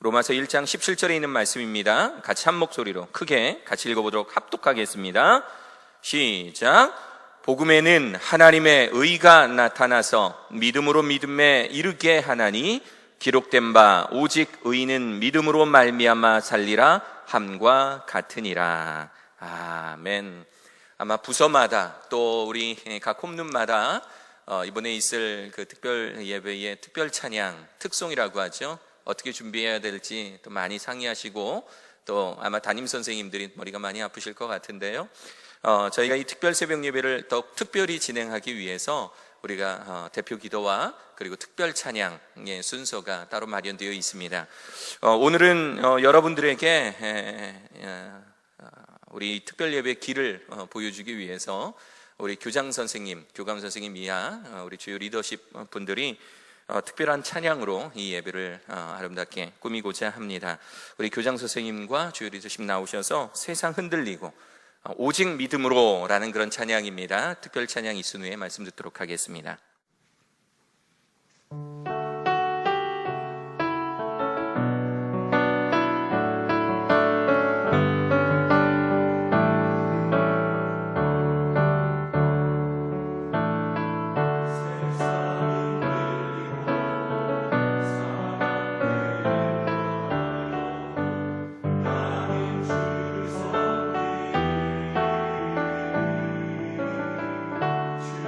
로마서 1장 17절에 있는 말씀입니다. 같이 한 목소리로 크게 같이 읽어보도록 합독하겠습니다. 시작. 복음에는 하나님의 의가 나타나서 믿음으로 믿음에 이르게 하나니 기록된 바 오직 의인은 믿음으로 말미암아 살리라 함과 같으니라. 아멘. 아마 부서마다 또 우리 각 홈룸마다 이번에 있을 그 특별 예배의 특별 찬양 특송이라고 하죠. 어떻게 준비해야 될지 또 많이 상의하시고 또 아마 담임 선생님들이 머리가 많이 아프실 것 같은데요. 저희가 이 특별 새벽 예배를 더 특별히 진행하기 위해서 우리가 대표 기도와 그리고 특별 찬양의 순서가 따로 마련되어 있습니다. 오늘은 여러분들에게 우리 특별 예배 길을 보여주기 위해서 우리 교장 선생님, 교감 선생님 이하 우리 주요 리더십 분들이 특별한 찬양으로 이 예배를 아름답게 꾸미고자 합니다. 우리 교장 선생님과 주요 리더십 나오셔서 세상 흔들리고 오직 믿음으로 라는 그런 찬양입니다. 특별 찬양 이순 후에 말씀 듣도록 하겠습니다.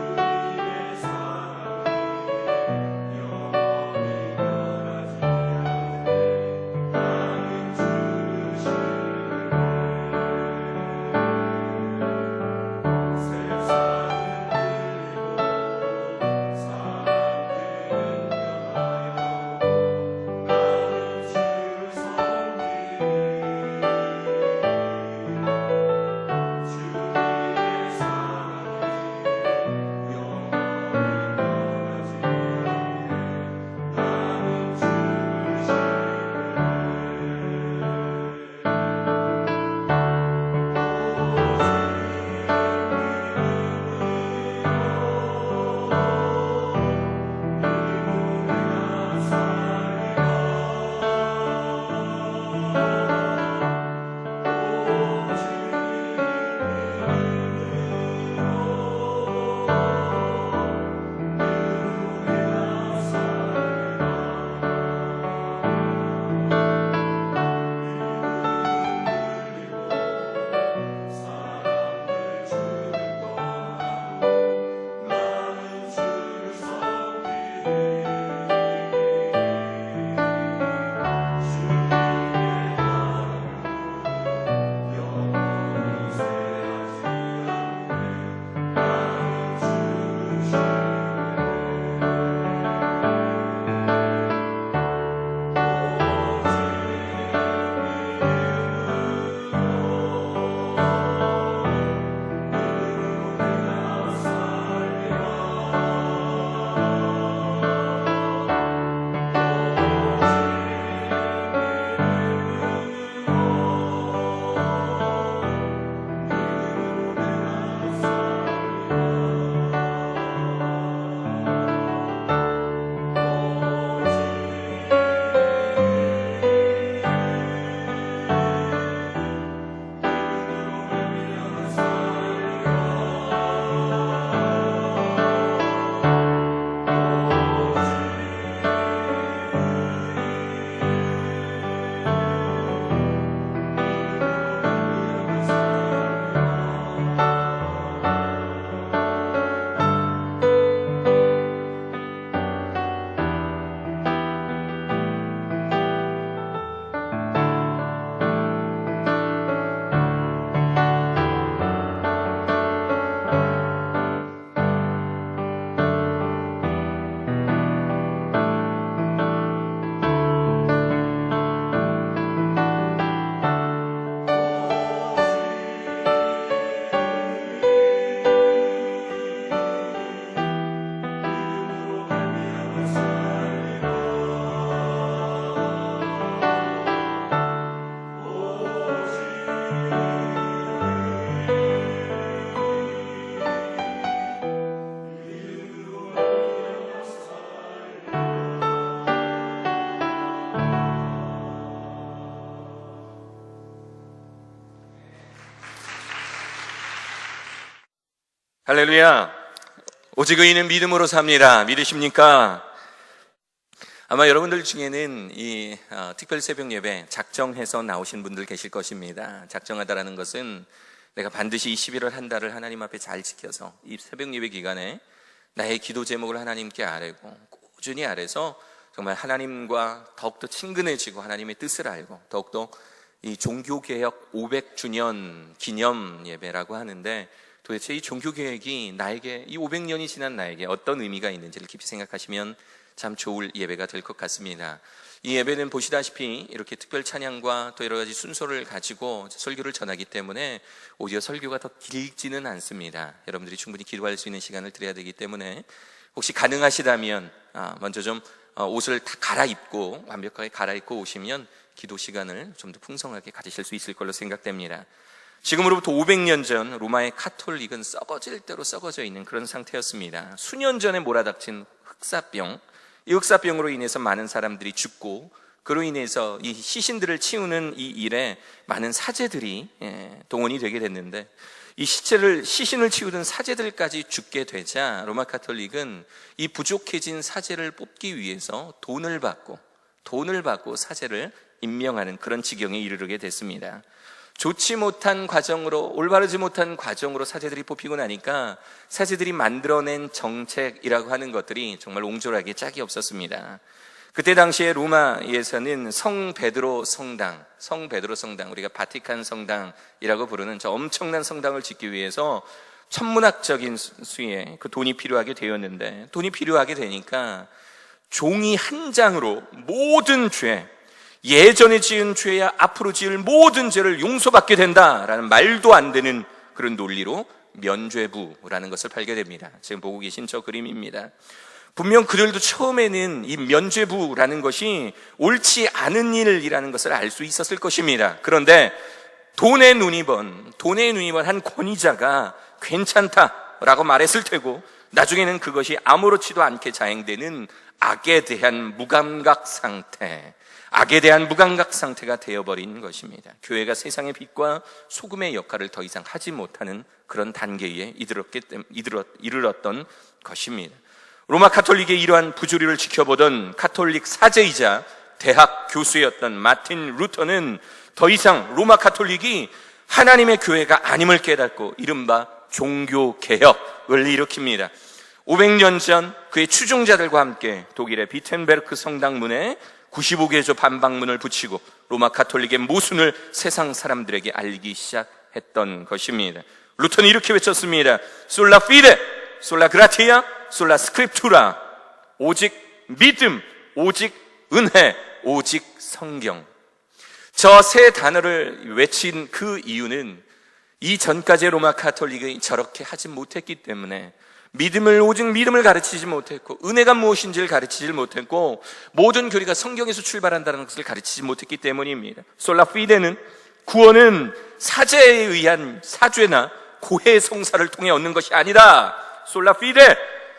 주님의 할렐루야. 오직 의인은 믿음으로 삽니다. 믿으십니까? 아마 여러분들 중에는 이 특별 새벽 예배 작정해서 나오신 분들 계실 것입니다. 작정하다라는 것은 내가 반드시 이 11월 한 달을 하나님 앞에 잘 지켜서 이 새벽 예배 기간에 나의 기도 제목을 하나님께 아뢰고 꾸준히 아뢰서 정말 하나님과 더욱더 친근해지고 하나님의 뜻을 알고 더욱더 이 종교개혁 500주년 기념 예배라고 하는데, 도대체 이 종교개혁이 나에게, 이 500년이 지난 나에게 어떤 의미가 있는지를 깊이 생각하시면 참 좋을 예배가 될 것 같습니다. 이 예배는 보시다시피 이렇게 특별 찬양과 또 여러 가지 순서를 가지고 설교를 전하기 때문에 오히려 설교가 더 길지는 않습니다. 여러분들이 충분히 기도할 수 있는 시간을 드려야 되기 때문에 혹시 가능하시다면 먼저 좀 옷을 다 갈아입고 완벽하게 갈아입고 오시면 기도 시간을 좀 더 풍성하게 가지실 수 있을 걸로 생각됩니다. 지금으로부터 500년 전 로마의 카톨릭은 썩어질 대로 썩어져 있는 그런 상태였습니다. 수년 전에 몰아닥친 흑사병, 이 흑사병으로 인해서 많은 사람들이 죽고, 그로 인해서 이 시신들을 치우는 이 일에 많은 사제들이 동원이 되게 됐는데, 이 시신을 치우던 사제들까지 죽게 되자 로마 카톨릭은 이 부족해진 사제를 뽑기 위해서 돈을 받고 사제를 임명하는 그런 지경에 이르게 됐습니다. 좋지 못한 과정으로, 올바르지 못한 과정으로 사제들이 뽑히고 나니까 사제들이 만들어낸 정책이라고 하는 것들이 정말 옹졸하게 짝이 없었습니다. 그때 당시에 로마에서는 성 베드로 성당, 우리가 바티칸 성당이라고 부르는 저 엄청난 성당을 짓기 위해서 천문학적인 수의 그 돈이 필요하게 되었는데, 돈이 필요하게 되니까 종이 한 장으로 모든 죄, 예전에 지은 죄야 앞으로 지을 모든 죄를 용서받게 된다라는 말도 안 되는 그런 논리로 면죄부라는 것을 발견됩니다. 지금 보고 계신 저 그림입니다. 분명 그들도 처음에는 이 면죄부라는 것이 옳지 않은 일이라는 것을 알 수 있었을 것입니다. 그런데 돈에 눈이 먼 한 권위자가 괜찮다라고 말했을 테고, 나중에는 그것이 아무렇지도 않게 자행되는 악에 대한 무감각 상태가 되어버린 것입니다. 교회가 세상의 빛과 소금의 역할을 더 이상 하지 못하는 그런 단계에 이르렀던 것입니다. 로마 카톨릭의 이러한 부조리를 지켜보던 카톨릭 사제이자 대학 교수였던 마틴 루터는 더 이상 로마 카톨릭이 하나님의 교회가 아님을 깨닫고 이른바 종교개혁을 일으킵니다. 500년 전 그의 추종자들과 함께 독일의 비텐베르크 성당문에 95개조 반박문을 붙이고 로마 카톨릭의 모순을 세상 사람들에게 알리기 시작했던 것입니다. 루터는 이렇게 외쳤습니다. 솔라 피데, 솔라 그라티아, 솔라 스크립투라. 오직 믿음, 오직 은혜, 오직 성경. 저 세 단어를 외친 그 이유는 이 전까지의 로마 카톨릭이 저렇게 하지 못했기 때문에, 오직 믿음을 가르치지 못했고, 은혜가 무엇인지를 가르치지 못했고, 모든 교리가 성경에서 출발한다는 것을 가르치지 못했기 때문입니다. 솔라 피데는, 구원은 사제에 의한 사죄나 고해 성사를 통해 얻는 것이 아니다. 솔라 피데,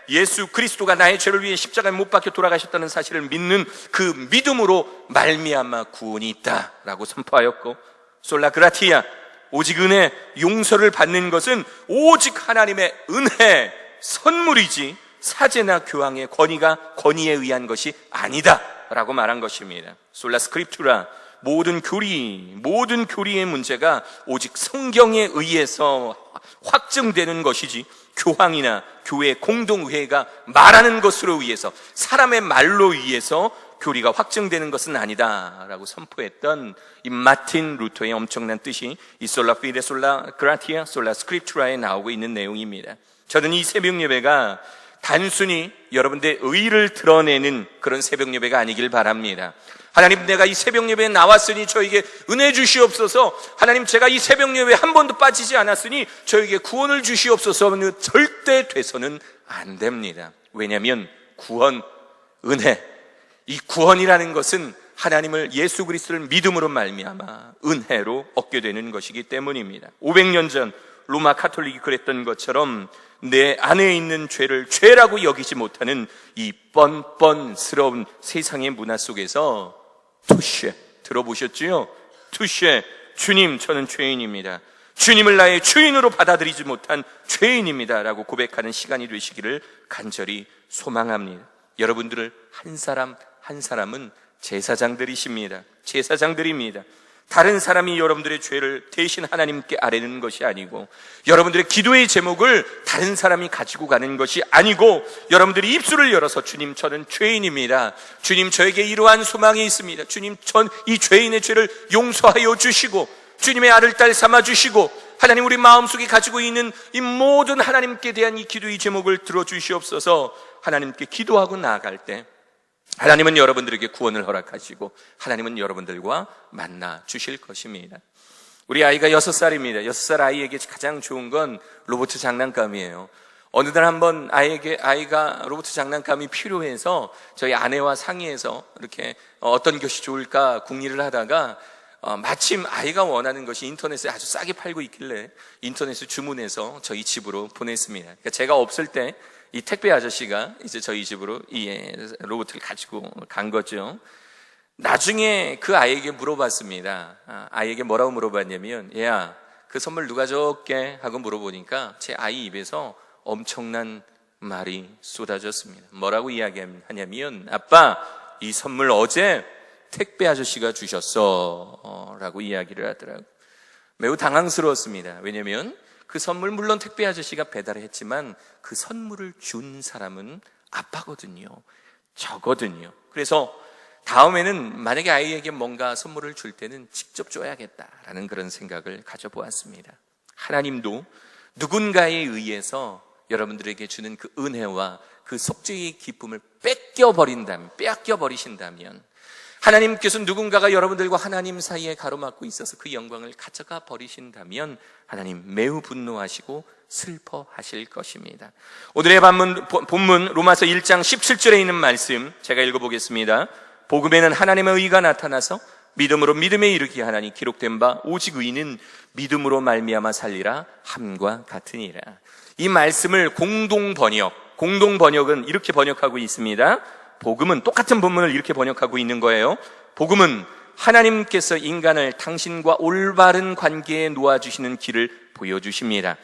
예수 그리스도가 나의 죄를 위해 십자가에 못 박혀 돌아가셨다는 사실을 믿는 그 믿음으로 말미암아 구원이 있다라고 선포하였고, 솔라 그라티아, 오직 은혜, 용서를 받는 것은 오직 하나님의 은혜, 선물이지 사제나 교황의 권위에 의한 것이 아니다 라고 말한 것입니다. 솔라 스크립투라, 모든 교리의 문제가 오직 성경에 의해서 확증되는 것이지 교황이나 교회 공동의회가 말하는 것으로 의해서, 사람의 말로 의해서 교리가 확증되는 것은 아니다 라고 선포했던 이 마틴 루터의 엄청난 뜻이 이 솔라 피데, 솔라 그라티아, 솔라 스크립투라에 나오고 있는 내용입니다. 저는 이 새벽 예배가 단순히 여러분들의 의의를 드러내는 그런 새벽 예배가 아니길 바랍니다. 하나님, 내가 이 새벽 예배에 나왔으니 저에게 은혜 주시옵소서. 하나님, 제가 이 새벽 예배에 한 번도 빠지지 않았으니 저에게 구원을 주시옵소서는 절대 돼서는 안 됩니다. 왜냐하면 구원, 은혜, 이 구원이라는 것은 하나님을, 예수 그리스도를 믿음으로 말미암아 은혜로 얻게 되는 것이기 때문입니다. 500년 전 로마 카톨릭이 그랬던 것처럼 내 안에 있는 죄를 죄라고 여기지 못하는 이 뻔뻔스러운 세상의 문화 속에서 투쉐, 들어보셨지요? 투쉐, 주님, 저는 죄인입니다. 주님을 나의 주인으로 받아들이지 못한 죄인입니다 라고 고백하는 시간이 되시기를 간절히 소망합니다. 여러분들을 한 사람 한 사람은 제사장들이십니다. 제사장들입니다. 다른 사람이 여러분들의 죄를 대신 하나님께 아뢰는 것이 아니고, 여러분들의 기도의 제목을 다른 사람이 가지고 가는 것이 아니고, 여러분들이 입술을 열어서 주님, 저는 죄인입니다. 주님, 저에게 이러한 소망이 있습니다. 주님, 전 이 죄인의 죄를 용서하여 주시고 주님의 아들 딸 삼아 주시고, 하나님, 우리 마음속에 가지고 있는 이 모든 하나님께 대한 이 기도의 제목을 들어주시옵소서. 하나님께 기도하고 나아갈 때 하나님은 여러분들에게 구원을 허락하시고 하나님은 여러분들과 만나 주실 것입니다. 우리 아이가 6살입니다. 6살 아이에게 가장 좋은 건 로봇 장난감이에요. 어느 날 한번 아이가 로봇 장난감이 필요해서 저희 아내와 상의해서 이렇게 어떤 것이 좋을까 궁리를 하다가 마침 아이가 원하는 것이 인터넷에 아주 싸게 팔고 있길래 인터넷에 주문해서 저희 집으로 보냈습니다. 그러니까 제가 없을 때 이 택배 아저씨가 이제 저희 집으로 이 로봇을 가지고 간 거죠. 나중에 그 아이에게 물어봤습니다. 아이에게 뭐라고 물어봤냐면, 얘야, 그 선물 누가 줬게? 하고 물어보니까 제 아이 입에서 엄청난 말이 쏟아졌습니다. 뭐라고 이야기하냐면, 아빠, 이 선물 어제 택배 아저씨가 주셨어 라고 이야기를 하더라고요. 매우 당황스러웠습니다. 왜냐하면 그 선물, 물론 택배 아저씨가 배달을 했지만 그 선물을 준 사람은 아빠거든요. 저거든요. 그래서 다음에는 만약에 아이에게 뭔가 선물을 줄 때는 직접 줘야겠다라는 그런 생각을 가져보았습니다. 하나님도 누군가에 의해서 여러분들에게 주는 그 은혜와 그 속죄의 기쁨을 빼앗겨버리신다면, 하나님께서 누군가가 여러분들과 하나님 사이에 가로막고 있어서 그 영광을 가져가 버리신다면 하나님 매우 분노하시고 슬퍼하실 것입니다. 오늘의 본문 로마서 1장 17절에 있는 말씀 제가 읽어보겠습니다. 복음에는 하나님의 의가 나타나서 믿음으로 믿음에 이르게 하나니 기록된 바 오직 의인은 믿음으로 말미암아 살리라 함과 같으니라. 이 말씀을 공동번역은 이렇게 번역하고 있습니다. 복음은, 똑같은 본문을 이렇게 번역하고 있는 거예요. 복음은 하나님께서 인간을 당신과 올바른 관계에 놓아주시는 길을 보여주십니다.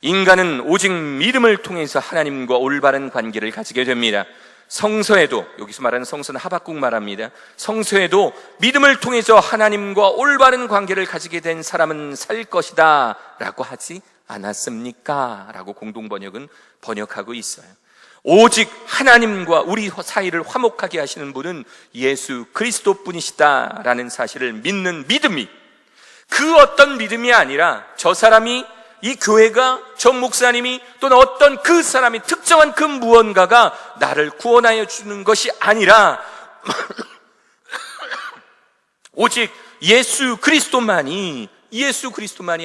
인간은 오직 믿음을 통해서 하나님과 올바른 관계를 가지게 됩니다. 성서에도, 여기서 말하는 성서는 하박국 말합니다. 성서에도 믿음을 통해서 하나님과 올바른 관계를 가지게 된 사람은 살 것이다 라고 하지 않았습니까? 라고 공동번역은 번역하고 있어요. 오직 하나님과 우리 사이를 화목하게 하시는 분은 예수 그리스도 뿐이시다라는 사실을 믿는 믿음이, 그 어떤 믿음이 아니라 저 사람이, 이 교회가, 저 목사님이, 또는 어떤 그 사람이, 특정한 그 무언가가 나를 구원하여 주는 것이 아니라 오직 예수 그리스도만이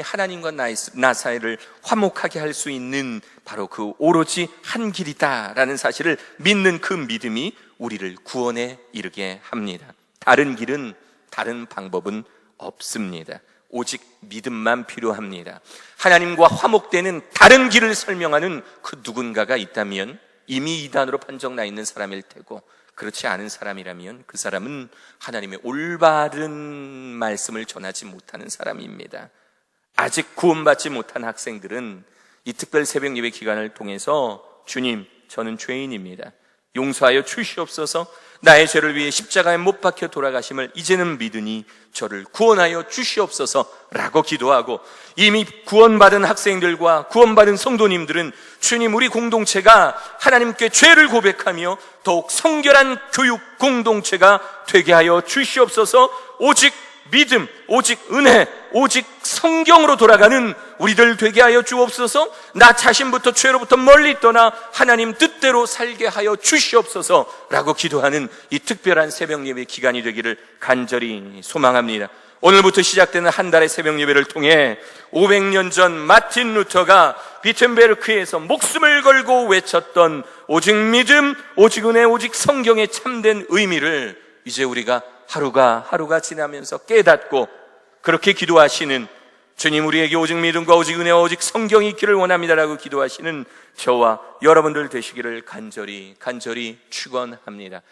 하나님과 나 사이를 화목하게 할 수 있는 바로 그 오로지 한 길이다라는 사실을 믿는 그 믿음이 우리를 구원에 이르게 합니다. 다른 길은, 다른 방법은 없습니다. 오직 믿음만 필요합니다. 하나님과 화목되는 다른 길을 설명하는 그 누군가가 있다면 이미 이단으로 판정나 있는 사람일 테고, 그렇지 않은 사람이라면 그 사람은 하나님의 올바른 말씀을 전하지 못하는 사람입니다. 아직 구원받지 못한 학생들은 이 특별 새벽 예배 기간을 통해서 주님, 저는 죄인입니다. 용서하여 주시옵소서. 나의 죄를 위해 십자가에 못 박혀 돌아가심을 이제는 믿으니 저를 구원하여 주시옵소서 라고 기도하고, 이미 구원받은 학생들과 구원받은 성도님들은 주님, 우리 공동체가 하나님께 죄를 고백하며 더욱 성결한 교육 공동체가 되게 하여 주시옵소서. 오직 믿음, 오직 은혜, 오직 성경으로 돌아가는 우리들 되게 하여 주옵소서. 나 자신부터 죄로부터 멀리 떠나 하나님 뜻대로 살게 하여 주시옵소서 라고 기도하는 이 특별한 새벽 예배 기간이 되기를 간절히 소망합니다. 오늘부터 시작되는 한 달의 새벽 예배를 통해 500년 전 마틴 루터가 비텐베르크에서 목숨을 걸고 외쳤던 오직 믿음, 오직 은혜, 오직 성경의 참된 의미를 이제 우리가 하루가 지나면서 깨닫고 그렇게 기도하시는, 주님, 우리에게 오직 믿음과 오직 은혜와 오직 성경이 있기를 원합니다라고 기도하시는 저와 여러분들 되시기를 간절히 축원합니다.